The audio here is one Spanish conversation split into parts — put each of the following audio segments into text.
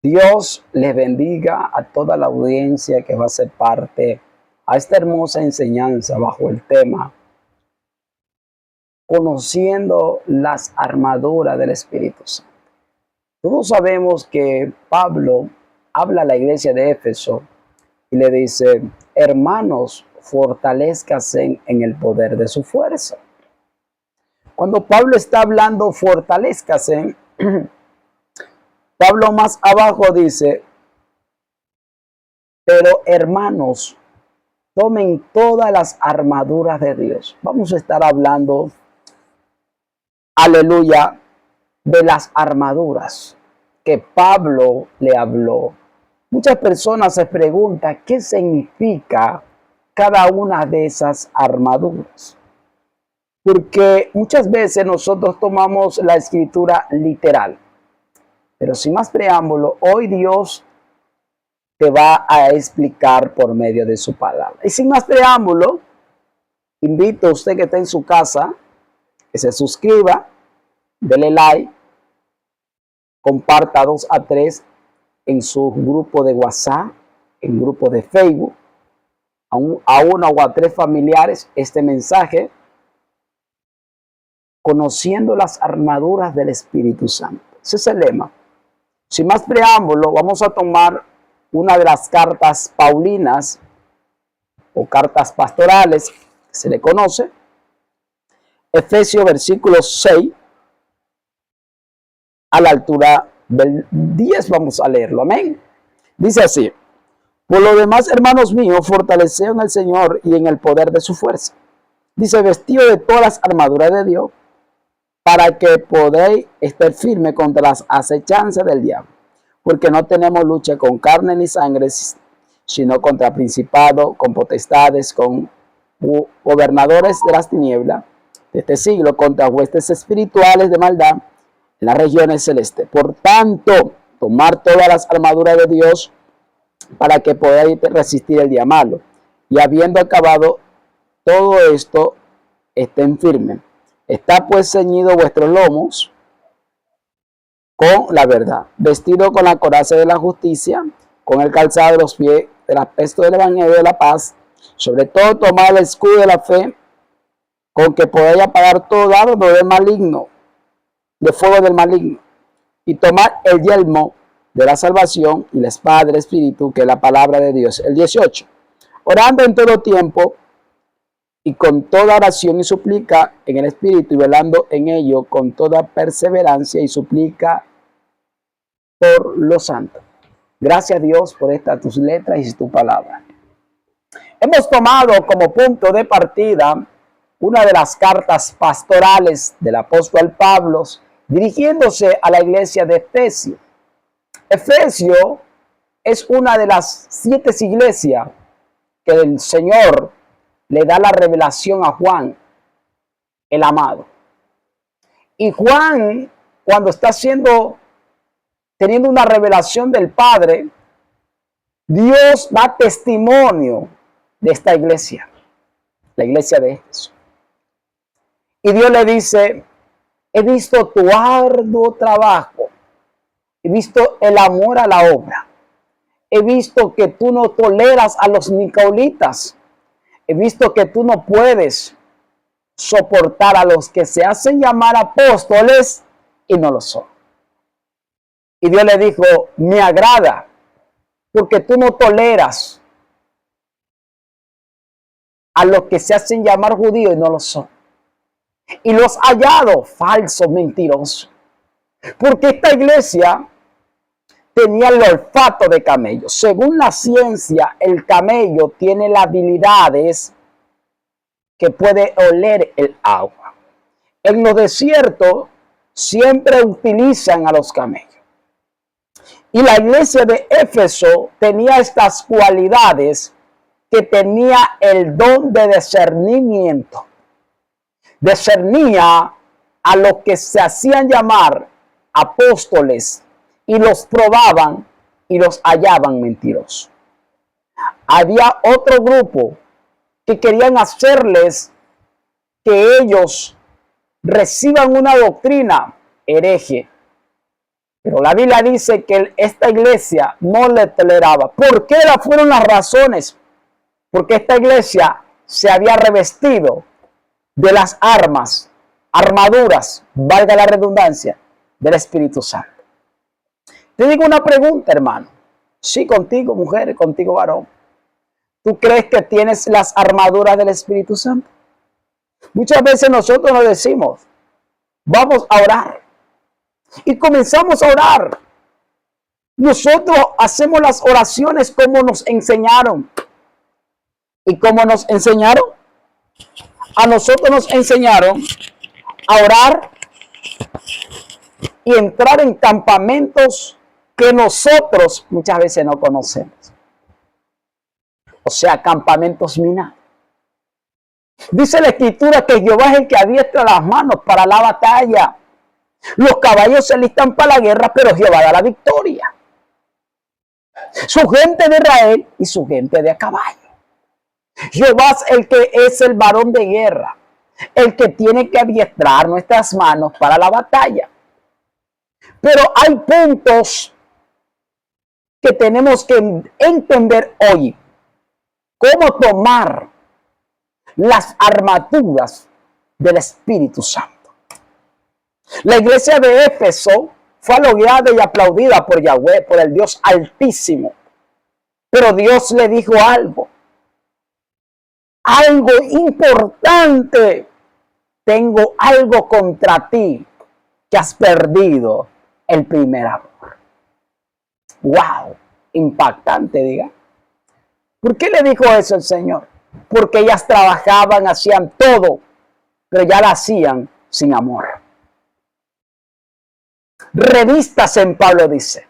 Dios les bendiga a toda la audiencia que va a ser parte a esta hermosa enseñanza bajo el tema Conociendo las armaduras del Espíritu Santo. Todos sabemos que Pablo habla a la iglesia de Éfeso y le dice: hermanos, fortalezcanse en el poder de su fuerza. Cuando Pablo está hablando fortalezcanse, Pablo más abajo dice: pero hermanos, tomen todas las armaduras de Dios. Vamos a estar hablando, aleluya, de las armaduras que Pablo le habló. Muchas personas se preguntan qué significa cada una de esas armaduras. Porque muchas veces nosotros tomamos la escritura literal. Pero sin más preámbulo, hoy Dios te va a explicar por medio de su palabra. Y sin más preámbulo, invito a usted que está en su casa, que se suscriba, dele like, comparta 2 a 3 en su grupo de WhatsApp, en grupo de Facebook, a 1 o a 3 familiares este mensaje, conociendo las armaduras del Espíritu Santo. Ese es el lema. Sin más preámbulo, vamos a tomar una de las cartas paulinas o cartas pastorales, que se le conoce, Efesios versículo 6, a la altura del 10, vamos a leerlo, amén. Dice así: por lo demás, hermanos míos, fortaleceos en el Señor y en el poder de su fuerza. Dice: vestido de todas las armaduras de Dios, para que podáis estar firme contra las acechanzas del diablo. Porque no tenemos lucha con carne ni sangre, sino contra principados, con potestades, con gobernadores de las tinieblas de este siglo, contra huestes espirituales de maldad en las regiones celestes. Por tanto, tomar todas las armaduras de Dios para que podáis resistir el día malo. Y habiendo acabado todo esto, estén firmes. Está pues ceñido vuestros lomos con la verdad, vestido con la coraza de la justicia, con el calzado de los pies del apesto del evangelio de la paz. Sobre todo, tomad el escudo de la fe, con que podáis apagar todo dardo del maligno, de fuego del maligno, y tomar el yelmo de la salvación y la espada del Espíritu, que es la palabra de Dios. El 18. Orando en todo tiempo y con toda oración y súplica en el Espíritu, y velando en ello con toda perseverancia y súplica por los santos. Gracias a Dios por estas tus letras y tu palabra. Hemos tomado como punto de partida una de las cartas pastorales del apóstol Pablo, dirigiéndose a la iglesia de Efesio. Efesio es una de las 7 iglesias que el Señor le da la revelación a Juan, el amado. Y Juan, cuando está teniendo una revelación del Padre, Dios da testimonio de esta iglesia, la iglesia de Éfeso. Y Dios le dice: he visto tu arduo trabajo, he visto el amor a la obra, he visto que tú no toleras a los nicolaítas, he visto que tú no puedes soportar a los que se hacen llamar apóstoles y no lo son. Y Dios le dijo: me agrada, porque tú no toleras a los que se hacen llamar judíos y no lo son. Y los hallados falsos, mentirosos. Porque esta iglesia tenía el olfato de camello. Según la ciencia, el camello tiene las habilidades que puede oler el agua. En los desiertos siempre utilizan a los camellos. Y la iglesia de Éfeso tenía estas cualidades, que tenía el don de discernimiento. Discernía a los que se hacían llamar apóstoles y los probaban y los hallaban mentirosos. Había otro grupo que querían hacerles que ellos reciban una doctrina hereje, Pero la Biblia dice que esta iglesia no le toleraba. ¿Por qué fueron las razones? Porque esta iglesia se había revestido de las armaduras, valga la redundancia, del Espíritu Santo. Te digo una pregunta, hermano. Sí, contigo, mujer, contigo, varón. ¿Tú crees que tienes las armaduras del Espíritu Santo? Muchas veces nosotros nos decimos, vamos a orar. Y comenzamos a orar. Nosotros hacemos las oraciones como nos enseñaron. ¿Y cómo nos enseñaron? A nosotros nos enseñaron a orar y entrar en campamentos que nosotros muchas veces no conocemos. O sea, campamentos minados. Dice la Escritura que Jehová es el que adiestra las manos para la batalla. Los caballos se alistan para la guerra, pero Jehová da la victoria. Su gente de Israel y su gente de a caballo. Jehová es el que es el varón de guerra, el que tiene que adiestrar nuestras manos para la batalla. Pero hay puntos que tenemos que entender hoy. Cómo tomar las armaduras del Espíritu Santo. La iglesia de Éfeso fue elogiada y aplaudida por Yahweh, por el Dios Altísimo. Pero Dios le dijo algo importante. Tengo algo contra ti, que has perdido el primer amor. Wow, impactante, diga. ¿Por qué le dijo eso el Señor? Porque ellas trabajaban, hacían todo, pero ya lo hacían sin amor. Revístase, Pablo dice.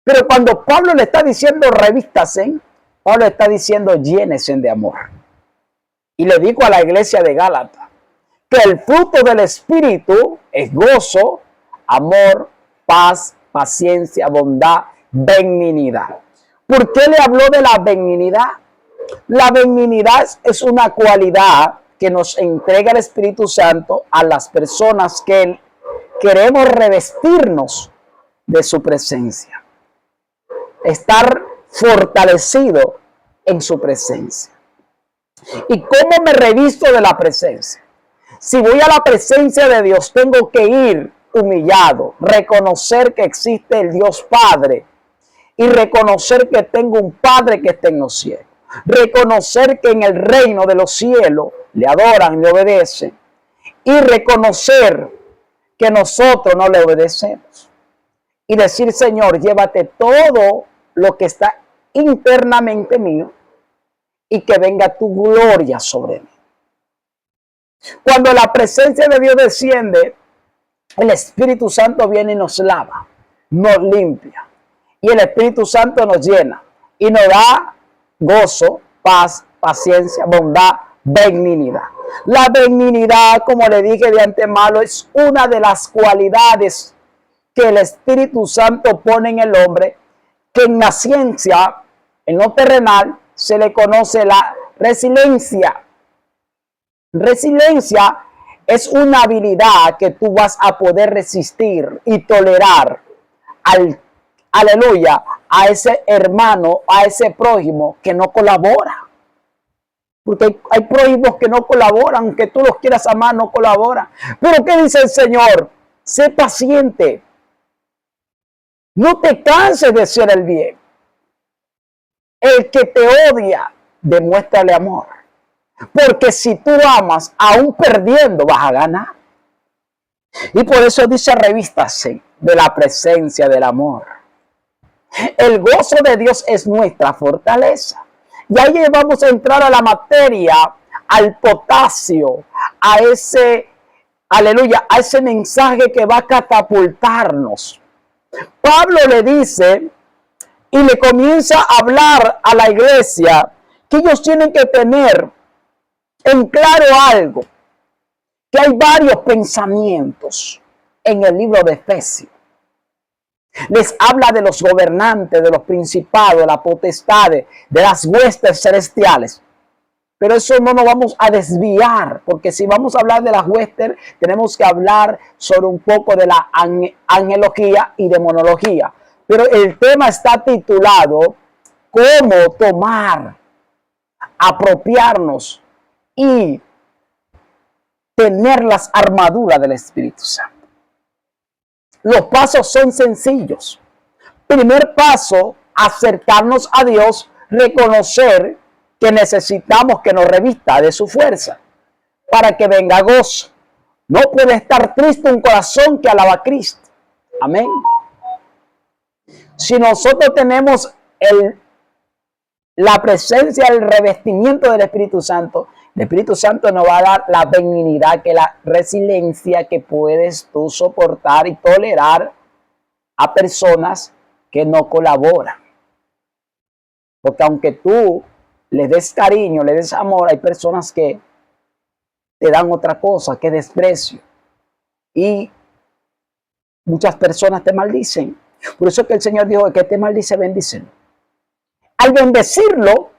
Pero cuando Pablo le está diciendo revístase, Pablo está diciendo llénese de amor. Y le digo a la iglesia de Gálatas que el fruto del Espíritu es gozo, amor, paz, paciencia, bondad, benignidad. ¿Por qué le habló de la benignidad? La benignidad es una cualidad que nos entrega el Espíritu Santo a las personas que queremos revestirnos de su presencia. Estar fortalecido en su presencia. ¿Y cómo me revisto de la presencia? Si voy a la presencia de Dios, tengo que ir humillado, reconocer que existe el Dios Padre y reconocer que tengo un Padre que está en los cielos. Reconocer que en el reino de los cielos le adoran, le obedecen. Y reconocer que nosotros no le obedecemos. Y decir, Señor, llévate todo lo que está internamente mío y que venga tu gloria sobre mí. Cuando la presencia de Dios desciende, el Espíritu Santo viene y nos lava, nos limpia. Y el Espíritu Santo nos llena y nos da gozo, paz, paciencia, bondad, benignidad. La benignidad, como le dije de antemano, es una de las cualidades que el Espíritu Santo pone en el hombre, que en la ciencia, en lo terrenal, se le conoce la resiliencia. Resiliencia es una habilidad que tú vas a poder resistir y tolerar aleluya, a ese hermano, a ese prójimo que no colabora. Porque hay prójimos que no colaboran, aunque tú los quieras amar, no colaboran. Pero ¿qué dice el Señor? Sé paciente. No te canses de hacer el bien. El que te odia, demuéstrale amor. Porque si tú amas, aún perdiendo, vas a ganar. Y por eso dice, revístase de la presencia del amor. El gozo de Dios es nuestra fortaleza. Y ahí vamos a entrar a la materia, al potasio, a ese, aleluya, a ese mensaje que va a catapultarnos. Pablo le dice y le comienza a hablar a la iglesia que ellos tienen que tener en claro algo, que hay varios pensamientos en el libro de Efesios. Les habla de los gobernantes, de los principados, de las potestades, de las huestes celestiales. Pero eso no nos vamos a desviar, porque si vamos a hablar de las western, tenemos que hablar sobre un poco de la angelología y demonología. Pero el tema está titulado cómo tomar, apropiarnos y tener las armaduras del Espíritu Santo. Los pasos son sencillos. Primer paso, acercarnos a Dios, reconocer que necesitamos que nos revista de su fuerza para que venga gozo. No puede estar triste un corazón que alaba a Cristo. Amén. Si nosotros tenemos la presencia, el revestimiento del Espíritu Santo, el Espíritu Santo nos va a dar la benignidad, que la resiliencia que puedes tú soportar y tolerar a personas que no colaboran. Porque aunque tú le des cariño, le des amor, hay personas que te dan otra cosa, que desprecio. Y muchas personas te maldicen. Por eso es que el Señor dijo que te maldice, bendícelo. Al bendecirlo,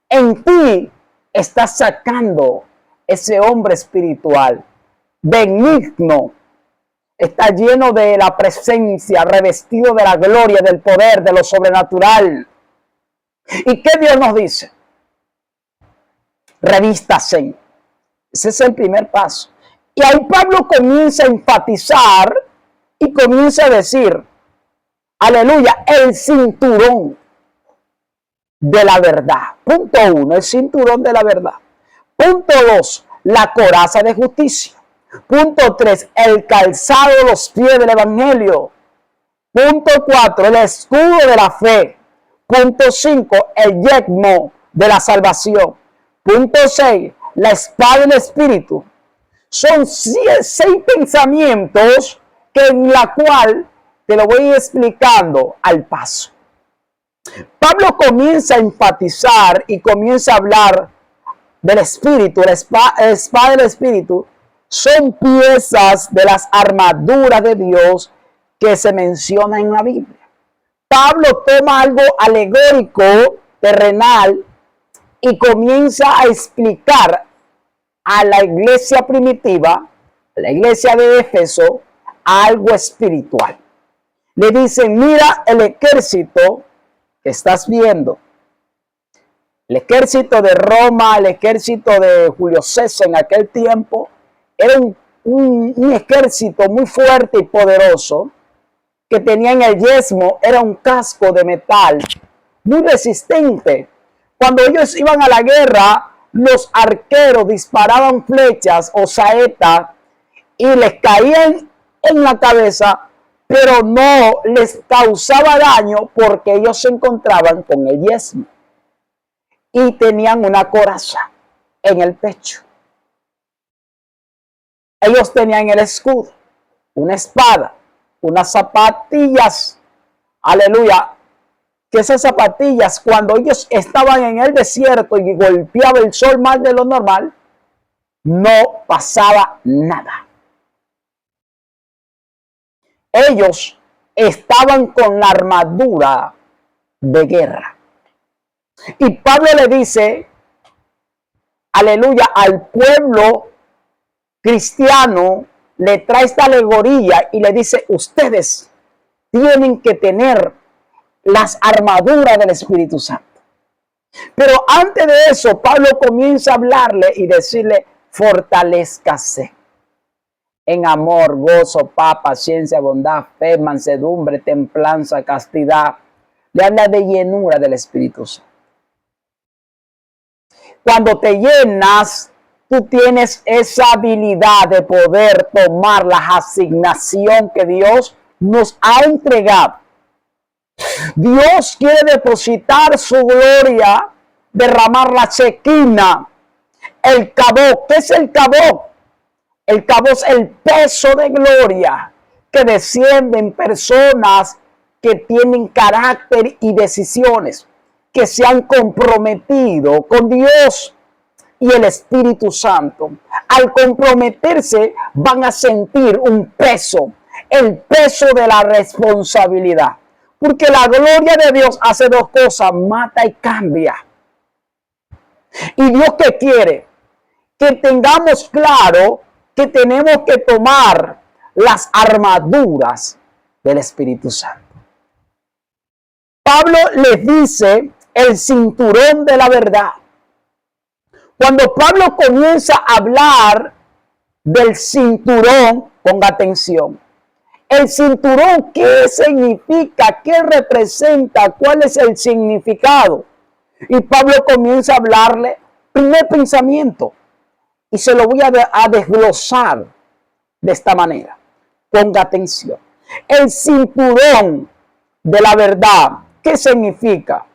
en ti estás sacando ese hombre espiritual, benigno, está lleno de la presencia, revestido de la gloria, del poder, de lo sobrenatural. ¿Y qué Dios nos dice? Revístase. Ese es el primer paso. Y ahí Pablo comienza a enfatizar y comienza a decir, aleluya, el cinturón de la verdad. Punto 1, el cinturón de la verdad. Punto 2, la coraza de justicia. Punto 3, el calzado de los pies del evangelio. Punto 4, el escudo de la fe. Punto 5, el yelmo de la salvación. Punto 6, la espada del Espíritu. Son 6 pensamientos que en la cual te lo voy explicando al paso. Pablo comienza a enfatizar y comienza a hablar del Espíritu. La espada del Espíritu son piezas de las armaduras de Dios que se menciona en la Biblia. Pablo toma algo alegórico, terrenal, y comienza a explicar a la iglesia primitiva, a la iglesia de Éfeso, algo espiritual. Le dicen, mira el ejército que estás viendo. El ejército de Roma, el ejército de Julio César en aquel tiempo, era un ejército muy fuerte y poderoso, que tenía en el yelmo, era un casco de metal, muy resistente. Cuando ellos iban a la guerra, los arqueros disparaban flechas o saetas y les caían en la cabeza, pero no les causaba daño porque ellos se encontraban con el yelmo y tenían una coraza en el pecho. Ellos tenían el escudo, una espada, unas zapatillas, aleluya, que esas zapatillas, cuando ellos estaban en el desierto y golpeaba el sol más de lo normal, no pasaba nada. Ellos estaban con la armadura de guerra. Y Pablo le dice, aleluya, al pueblo cristiano, le trae esta alegoría y le dice, ustedes tienen que tener las armaduras del Espíritu Santo. Pero antes de eso, Pablo comienza a hablarle y decirle, fortalézcase en amor, gozo, paz, paciencia, bondad, fe, mansedumbre, templanza, castidad. Le habla de llenura del Espíritu Santo. Cuando te llenas, tú tienes esa habilidad de poder tomar la asignación que Dios nos ha entregado. Dios quiere depositar su gloria, derramar la chequina, el cabot. ¿Qué es el cabot? El cabot es el peso de gloria que descienden personas que tienen carácter y decisiones, que se han comprometido con Dios y el Espíritu Santo. Al comprometerse van a sentir un peso, el peso de la responsabilidad. Porque la gloria de Dios hace dos cosas, mata y cambia. Y Dios que quiere que tengamos claro que tenemos que tomar las armaduras del Espíritu Santo. Pablo les dice el cinturón de la verdad. Cuando Pablo comienza a hablar del cinturón, ponga atención. El cinturón, ¿qué significa? ¿Qué representa? ¿Cuál es el significado? Y Pablo comienza a hablarle, primer pensamiento, y se lo voy a desglosar de esta manera. Ponga atención. El cinturón de la verdad, ¿qué significa?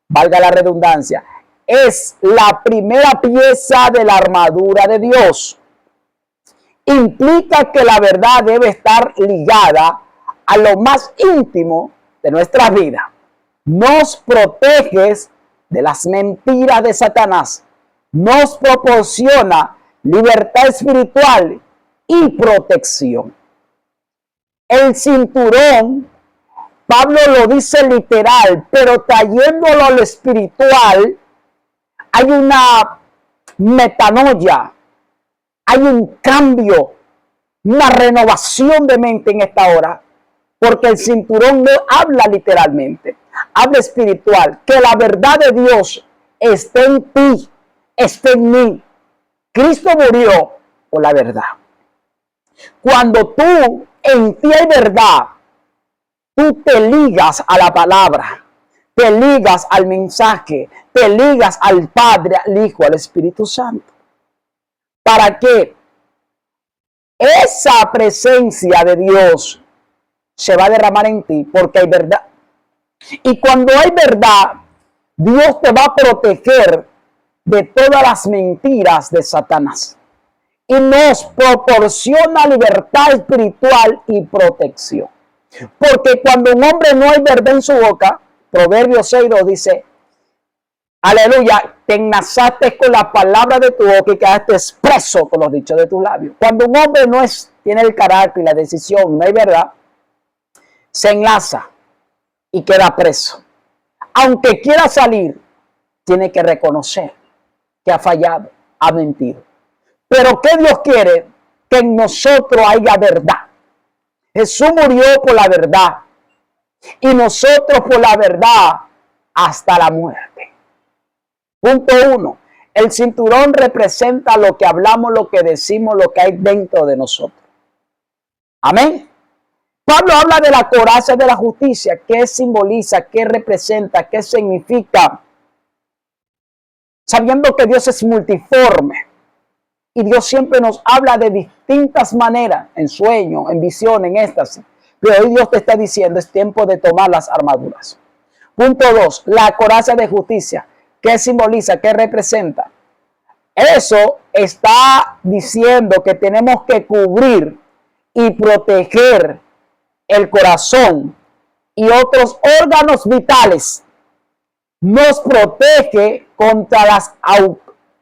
Valga la redundancia, es la primera pieza de la armadura de Dios. Implica que la verdad debe estar ligada a lo más íntimo de nuestra vida. Nos protege de las mentiras de Satanás. Nos proporciona libertad espiritual y protección. El cinturón, Pablo lo dice literal, pero trayéndolo a lo espiritual, hay una metanoia, hay un cambio, una renovación de mente en esta hora, porque el cinturón no habla literalmente, habla espiritual, que la verdad de Dios esté en ti, esté en mí. Cristo murió por la verdad. Cuando tú en ti hay verdad, tú te ligas a la palabra, te ligas al mensaje, te ligas al Padre, al Hijo, al Espíritu Santo. ¿Para qué? Esa presencia de Dios se va a derramar en ti porque hay verdad. Y cuando hay verdad, Dios te va a proteger de todas las mentiras de Satanás. Y nos proporciona libertad espiritual y protección. Porque cuando un hombre no hay verdad en su boca, Proverbios 6:2 dice, aleluya, te enlazaste con la palabra de tu boca y quedaste expreso con los dichos de tus labios. Cuando un hombre no tiene el carácter y la decisión, no hay verdad, se enlaza y queda preso. Aunque quiera salir, tiene que reconocer que ha fallado, ha mentido. Pero ¿qué Dios quiere? Que en nosotros haya verdad. Jesús murió por la verdad y nosotros por la verdad hasta la muerte. Punto 1. El cinturón representa lo que hablamos, lo que decimos, lo que hay dentro de nosotros. Amén. Pablo habla de la coraza de la justicia. ¿Qué simboliza? ¿Qué representa? ¿Qué significa? Sabiendo que Dios es multiforme. Y Dios siempre nos habla de distintas maneras, en sueño, en visión, en éxtasis. Pero hoy Dios te está diciendo, es tiempo de tomar las armaduras. Punto 2, la coraza de justicia. ¿Qué simboliza? ¿Qué representa? Eso está diciendo que tenemos que cubrir y proteger el corazón y otros órganos vitales. Nos protege contra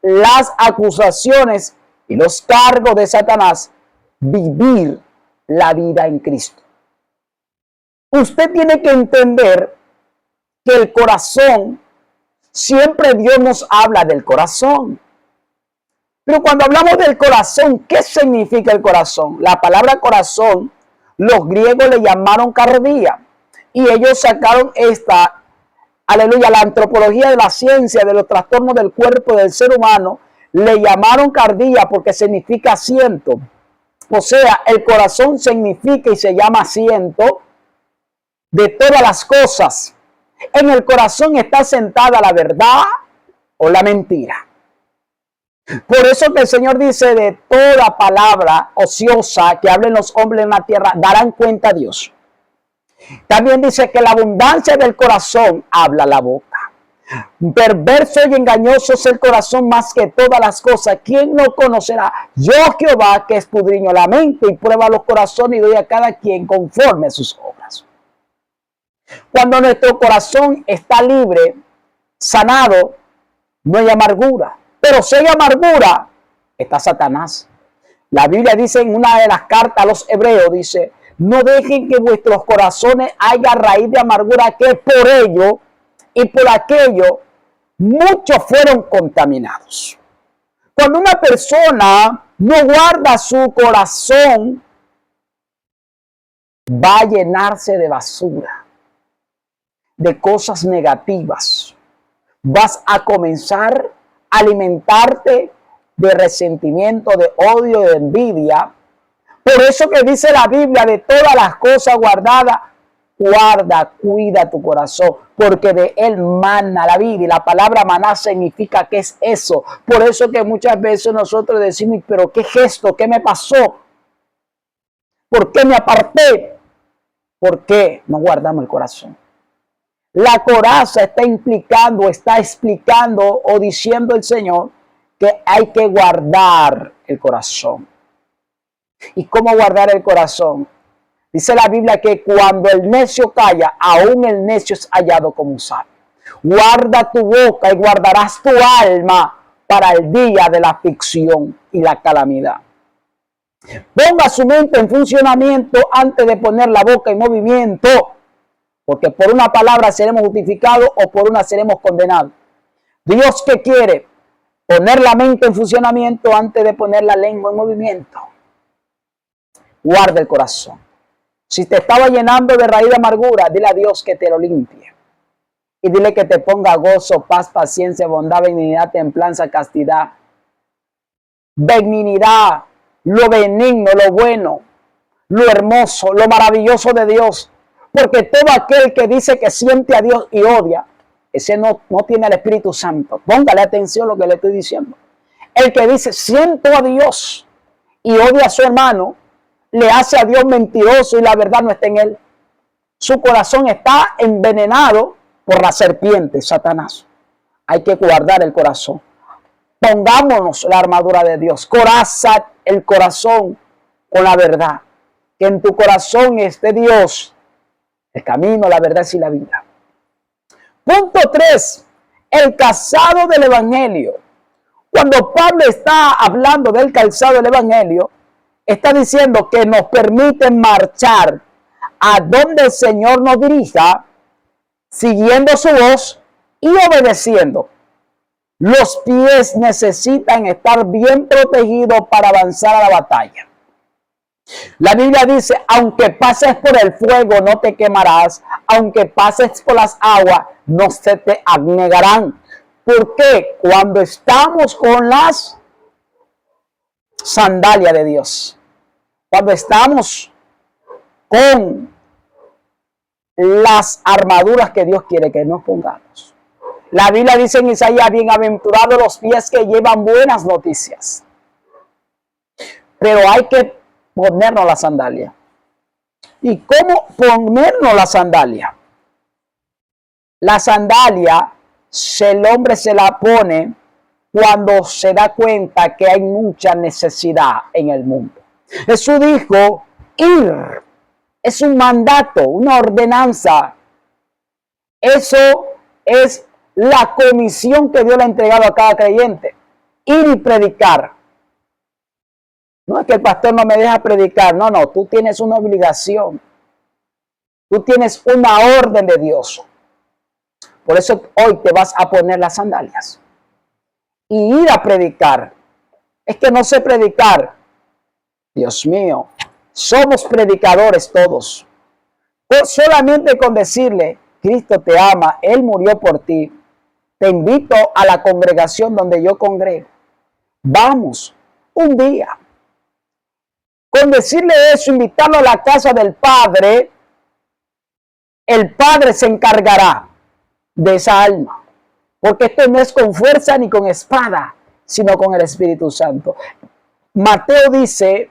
las acusaciones y los cargos de Satanás, vivir la vida en Cristo. Usted tiene que entender que el corazón, siempre Dios nos habla del corazón. Pero cuando hablamos del corazón, ¿qué significa el corazón? La palabra corazón, los griegos le llamaron cardia. Y ellos sacaron esta, aleluya, la antropología de la ciencia de los trastornos del cuerpo del ser humano, le llamaron cardia porque significa asiento. O sea, el corazón significa y se llama asiento de todas las cosas. En el corazón está sentada la verdad o la mentira. Por eso que el Señor dice, de toda palabra ociosa que hablen los hombres en la tierra, darán cuenta a Dios. También dice que la abundancia del corazón habla la boca. Perverso y engañoso es el corazón más que todas las cosas. ¿Quién no conocerá? Yo, Jehová, que escudriño la mente y prueba los corazones y doy a cada quien conforme a sus obras. Cuando nuestro corazón está libre, sanado, no hay amargura. Pero si hay amargura, está Satanás. La Biblia dice en una de las cartas a los hebreos, dice, no dejen que vuestros corazones haya raíz de amargura, que por ello y por aquello muchos fueron contaminados. Cuando una persona no guarda su corazón, va a llenarse de basura, de cosas negativas. Vas a comenzar a alimentarte de resentimiento, de odio, de envidia. Por eso que dice la Biblia, de todas las cosas guardadas, guarda, cuida tu corazón, porque de él mana la vida. Y la palabra maná significa que es eso. Por eso que muchas veces nosotros decimos, pero ¿qué gesto? ¿Qué me pasó? ¿Por qué me aparté? ¿Por qué no guardamos el corazón? La coraza está explicando o diciendo el Señor que hay que guardar el corazón. ¿Y cómo guardar el corazón? Dice la Biblia que cuando el necio calla, aún el necio es hallado como un sabio. Guarda tu boca y guardarás tu alma para el día de la aflicción y la calamidad. Ponga su mente en funcionamiento antes de poner la boca en movimiento, porque por una palabra seremos justificados o por una seremos condenados. Dios, ¿qué quiere? Poner la mente en funcionamiento antes de poner la lengua en movimiento. Guarda el corazón. Si te estaba llenando de raíz de amargura, dile a Dios que te lo limpie. Y dile que te ponga gozo, paz, paciencia, bondad, benignidad, templanza, castidad. Benignidad, lo benigno, lo bueno, lo hermoso, lo maravilloso de Dios. Porque todo aquel que dice que siente a Dios y odia, ese no tiene al Espíritu Santo. Póngale atención a lo que le estoy diciendo. El que dice siento a Dios y odia a su hermano, le hace a Dios mentiroso y la verdad no está en él. Su corazón está envenenado por la serpiente, Satanás. Hay que guardar el corazón. Pongámonos la armadura de Dios. Coraza el corazón con la verdad. Que en tu corazón esté Dios, el camino, la verdad y la vida. Punto 3. El calzado del Evangelio. Cuando Pablo está hablando del calzado del Evangelio, está diciendo que nos permite marchar a donde el Señor nos dirija, siguiendo su voz y obedeciendo. Los pies necesitan estar bien protegidos para avanzar a la batalla. La Biblia dice, aunque pases por el fuego no te quemarás, aunque pases por las aguas no se te anegarán. ¿Por qué? Cuando estamos con las sandalias de Dios, cuando estamos con las armaduras que Dios quiere que nos pongamos. La Biblia dice en Isaías, bienaventurados los pies que llevan buenas noticias. Pero hay que ponernos la sandalia. ¿Y cómo ponernos la sandalia? La sandalia, el hombre se la pone cuando se da cuenta que hay mucha necesidad en el mundo. Jesús dijo, ir. Es un mandato, una ordenanza. Eso es la comisión que Dios le ha entregado a cada creyente. Ir y predicar. No es que el pastor no me deja predicar. No, tú tienes una obligación. Tú tienes una orden de Dios. Por eso hoy te vas a poner las sandalias. Y ir a predicar. Es que no sé predicar. Dios mío, somos predicadores todos. Solamente con decirle, Cristo te ama, Él murió por ti. Te invito a la congregación donde yo congrego. Vamos, un día. Con decirle eso, invitarlo a la casa del Padre, el Padre se encargará de esa alma. Porque esto no es con fuerza ni con espada, sino con el Espíritu Santo. Mateo dice,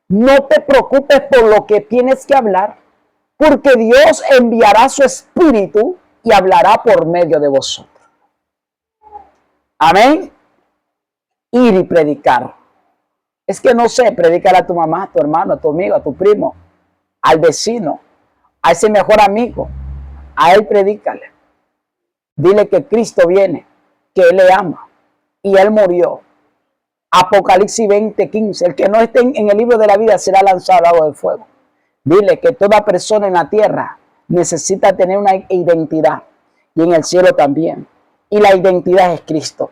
no te preocupes por lo que tienes que hablar, porque Dios enviará su Espíritu y hablará por medio de vosotros. Amén. Ir y predicar. Es que no sé, predícale a tu mamá, a tu hermano, a tu amigo, a tu primo, al vecino, a ese mejor amigo. A él predícale. Dile que Cristo viene, que Él le ama y Él murió. Apocalipsis 20:15. El que no esté en el libro de la vida será lanzado al lago de fuego. Dile que toda persona en la tierra necesita tener una identidad y en el cielo también. y la identidad es Cristo.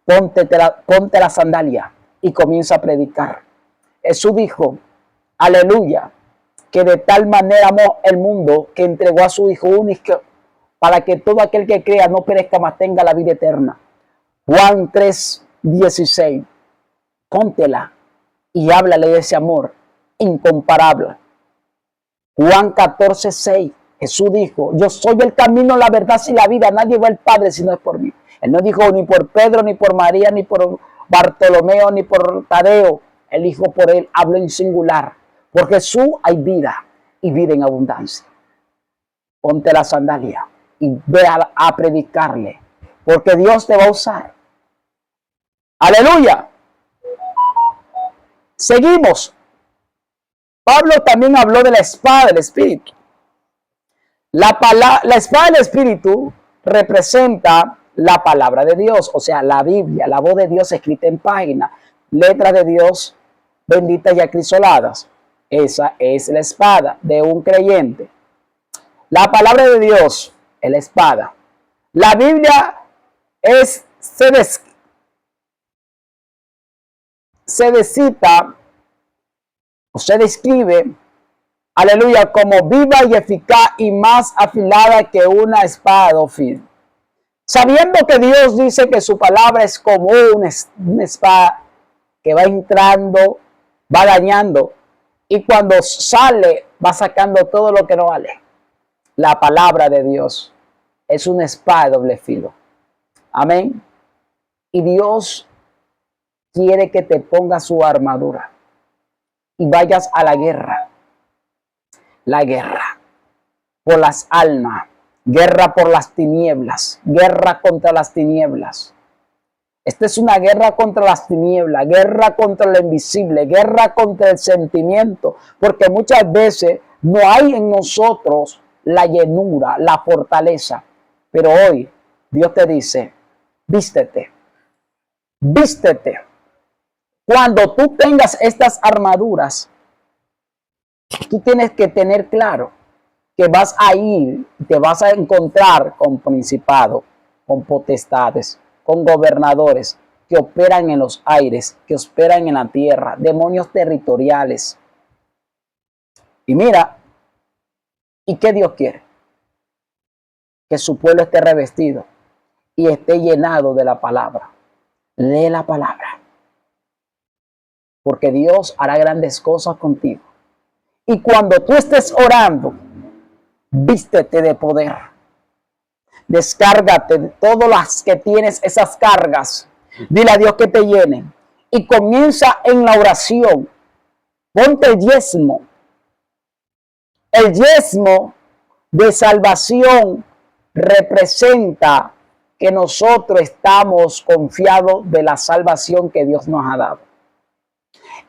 Ponte la sandalia y comienza a predicar. Jesús dijo, aleluya, que de tal manera amó el mundo que entregó a su Hijo único para que todo aquel que crea no perezca, mas tenga la vida eterna. Juan 3:16. Póntela y háblale de ese amor incomparable. Juan 14:6. Jesús dijo, yo soy el camino, la verdad y la vida. Nadie va al Padre si no es por mí. Él no dijo ni por Pedro, ni por María, ni por Bartolomeo, ni por Tadeo. Él dijo por él, habló en singular. Por Jesús hay vida y vida en abundancia. Ponte la sandalia y ve a predicarle, porque Dios te va a usar. Aleluya. Seguimos. Pablo también habló de la espada del Espíritu. La espada del Espíritu representa la palabra de Dios, o sea, la Biblia, la voz de Dios escrita en página, letras de Dios benditas y acrisoladas. Esa es la espada de un creyente. La palabra de Dios es la espada. La Biblia se describe, aleluya, como viva y eficaz y más afilada que una espada de dos filos. Sabiendo que Dios dice que su palabra es como una espada que va entrando, va dañando, y cuando sale va sacando todo lo que no vale. La palabra de Dios es una espada de doble filo. Amén. Y Dios quiere que te pongas su armadura y vayas a la guerra. La guerra por las almas, guerra por las tinieblas, guerra contra las tinieblas. Esta es una guerra contra las tinieblas, guerra contra lo invisible, guerra contra el sentimiento, porque muchas veces no hay en nosotros la llenura, la fortaleza. Pero hoy Dios te dice, vístete, vístete. Cuando tú tengas estas armaduras, tú tienes que tener claro que vas a ir, te vas a encontrar con principados, con potestades, con gobernadores que operan en los aires, que operan en la tierra, demonios territoriales. Y mira, ¿y qué Dios quiere? Que su pueblo esté revestido y esté llenado de la palabra. Lee la palabra, porque Dios hará grandes cosas contigo. Y cuando tú estés orando, vístete de poder. Descárgate de todas las que tienes, esas cargas. Dile a Dios que te llenen. Y comienza en la oración. Ponte el diezmo. El diezmo de salvación representa que nosotros estamos confiados de la salvación que Dios nos ha dado.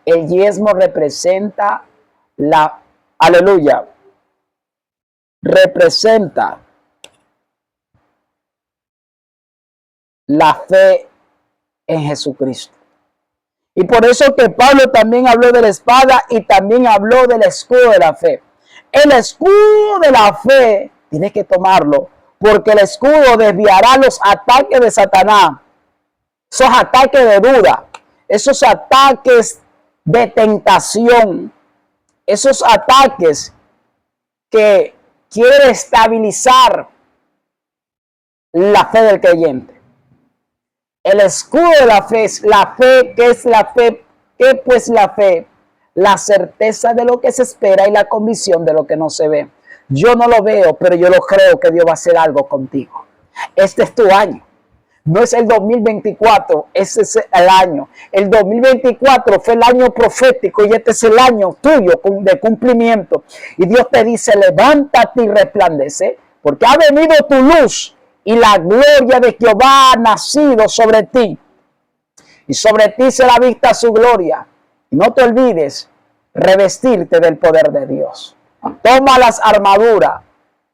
El diezmo representa aleluya, representa la fe en Jesucristo. Y por eso que Pablo también habló de la espada y también habló del escudo de la fe. El escudo de la fe tienes que tomarlo, porque el escudo desviará los ataques de Satanás, esos ataques de duda, esos ataques de tentación, esos ataques que quieren estabilizar la fe del creyente. El escudo de la fe es la fe. ¿Qué es la fe? ¿Qué pues la fe? La certeza de lo que se espera y la convicción de lo que no se ve. Yo no lo veo, pero yo lo creo que Dios va a hacer algo contigo. Este es tu año. No es el 2024, ese es el año. El 2024 fue el año profético y este es el año tuyo de cumplimiento. Y Dios te dice, levántate y resplandece, porque ha venido tu luz y la gloria de Jehová ha nacido sobre ti. Y sobre ti será vista su gloria. Y no te olvides revestirte del poder de Dios. Toma las armaduras,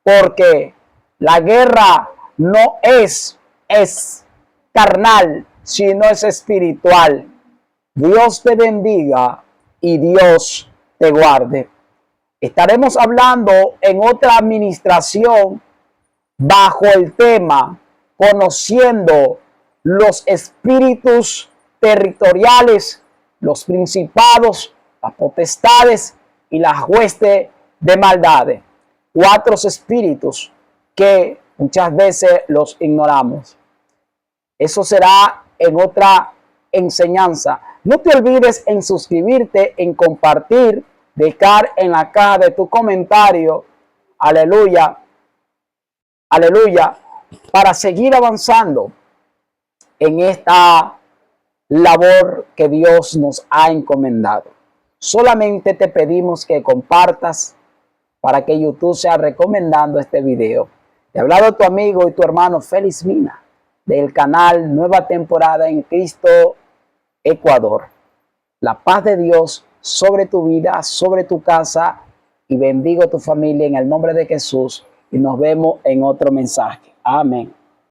porque la guerra no es carnal, sino es espiritual. Dios te bendiga y Dios te guarde. Estaremos hablando en otra administración bajo el tema conociendo los espíritus territoriales, los principados, las potestades y las huestes de maldades. 4 espíritus que muchas veces los ignoramos. Eso será en otra enseñanza. No te olvides en suscribirte, en compartir, dejar en la caja de tu comentario, aleluya, aleluya, para seguir avanzando en esta labor que Dios nos ha encomendado. Solamente te pedimos que compartas para que YouTube sea recomendando este video. Te ha hablado tu amigo y tu hermano Félix Mina del canal Nueva Temporada en Cristo Ecuador. La paz de Dios sobre tu vida, sobre tu casa, y bendigo tu familia en el nombre de Jesús, y nos vemos en otro mensaje. Amén.